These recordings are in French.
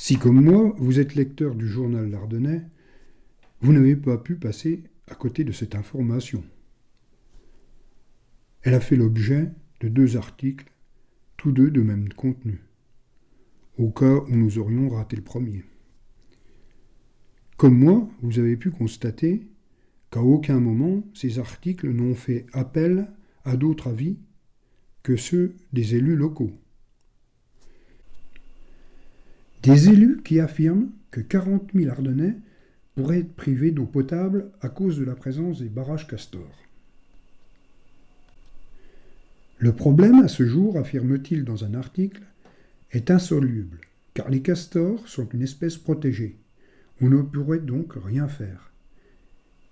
Si, comme moi, vous êtes lecteur du journal L'Ardennais, vous n'avez pas pu passer à côté de cette information. Elle a fait l'objet de 2 articles, tous 2 de même contenu, au cas où nous aurions raté le premier. Comme moi, vous avez pu constater qu'à aucun moment ces articles n'ont fait appel à d'autres avis que ceux des élus locaux. Des élus qui affirment que 40 000 Ardennais pourraient être privés d'eau potable à cause de la présence des barrages Castor. Le problème à ce jour, affirme-t-il dans un article, est insoluble, car les castors sont une espèce protégée. On ne pourrait donc rien faire.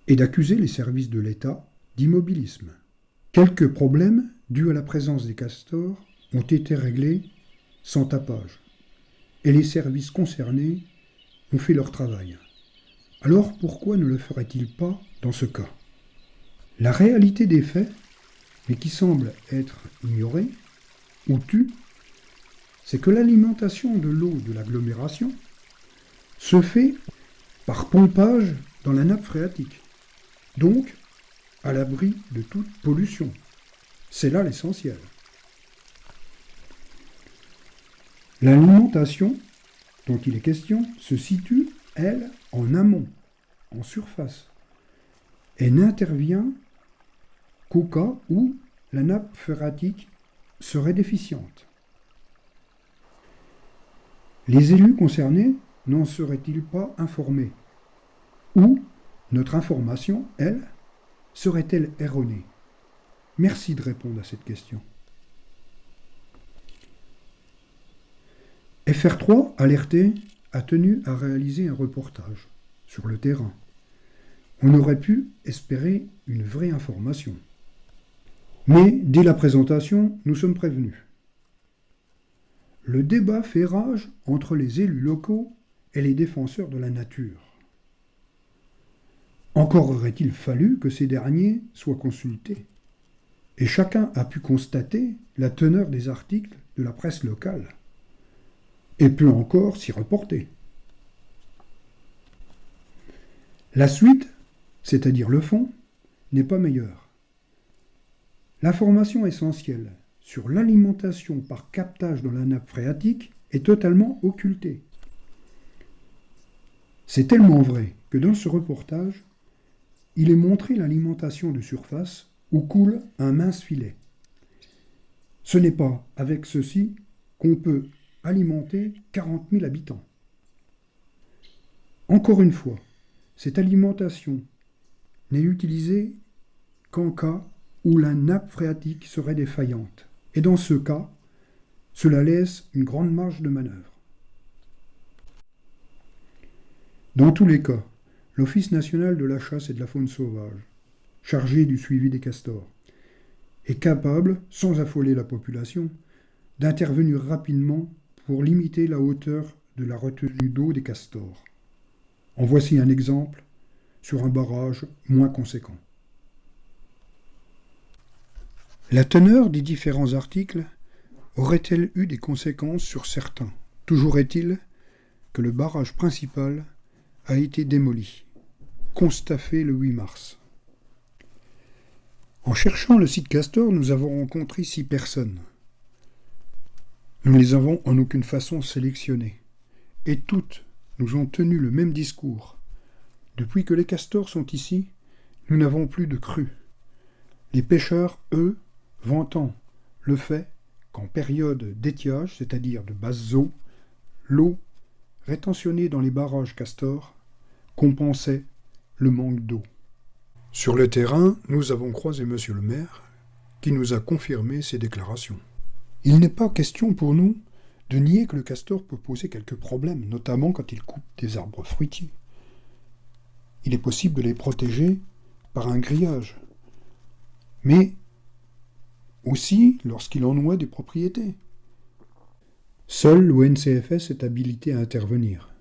Et d'accuser les services de l'État d'immobilisme. Quelques problèmes dus à la présence des castors ont été réglés sans tapage. Et les services concernés ont fait leur travail. Alors pourquoi ne le ferait-il pas dans ce cas ? La réalité des faits, mais qui semble être ignorée ou tue, c'est que l'alimentation de l'eau de l'agglomération se fait par pompage dans la nappe phréatique, donc à l'abri de toute pollution. C'est là l'essentiel. L'alimentation dont il est question se situe, elle, en amont, en surface, et n'intervient qu'au cas où la nappe phréatique serait déficiente. Les élus concernés n'en seraient-ils pas informés ? Ou notre information, elle, serait-elle erronée ? Merci de répondre à cette question. FR3, alerté, a tenu à réaliser un reportage sur le terrain. On aurait pu espérer une vraie information. Mais dès la présentation, nous sommes prévenus. Le débat fait rage entre les élus locaux et les défenseurs de la nature. Encore aurait-il fallu que ces derniers soient consultés. Et chacun a pu constater la teneur des articles de la presse locale. Et peut encore s'y reporter. La suite, c'est-à-dire le fond, n'est pas meilleure. L'information essentielle sur l'alimentation par captage dans la nappe phréatique est totalement occultée. C'est tellement vrai que dans ce reportage, il est montré l'alimentation de surface où coule un mince filet. Ce n'est pas avec ceci qu'on peut alimenter 40 000 habitants. Encore une fois, cette alimentation n'est utilisée qu'en cas où la nappe phréatique serait défaillante. Et dans ce cas, cela laisse une grande marge de manœuvre. Dans tous les cas, l'Office national de la chasse et de la faune sauvage, chargé du suivi des castors, est capable, sans affoler la population, d'intervenir rapidement pour limiter la hauteur de la retenue d'eau des castors. En voici un exemple sur un barrage moins conséquent. La teneur des différents articles aurait-elle eu des conséquences sur certains ? Toujours est-il que le barrage principal a été démoli, constat fait le 8 mars. En cherchant le site Castor, nous avons rencontré 6 personnes. Nous ne les avons en aucune façon sélectionnées, et toutes nous ont tenu le même discours. Depuis que les castors sont ici, nous n'avons plus de crues. Les pêcheurs, eux, vantant le fait qu'en période d'étiage, c'est-à-dire de basses eaux, l'eau rétentionnée dans les barrages castors compensait le manque d'eau. Sur le terrain, nous avons croisé monsieur le maire, qui nous a confirmé ces déclarations. Il n'est pas question pour nous de nier que le castor peut poser quelques problèmes, notamment quand il coupe des arbres fruitiers. Il est possible de les protéger par un grillage, mais aussi lorsqu'il en noie des propriétés. Seul l'ONCFS est habilité à intervenir.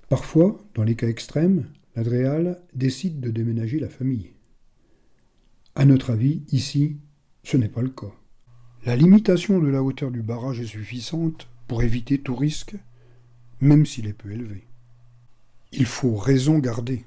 Parfois, dans les cas extrêmes, la DREAL décide de déménager la famille. À notre avis, ici, ce n'est pas le cas. La limitation de la hauteur du barrage est suffisante pour éviter tout risque, même s'il est peu élevé. Il faut raison garder.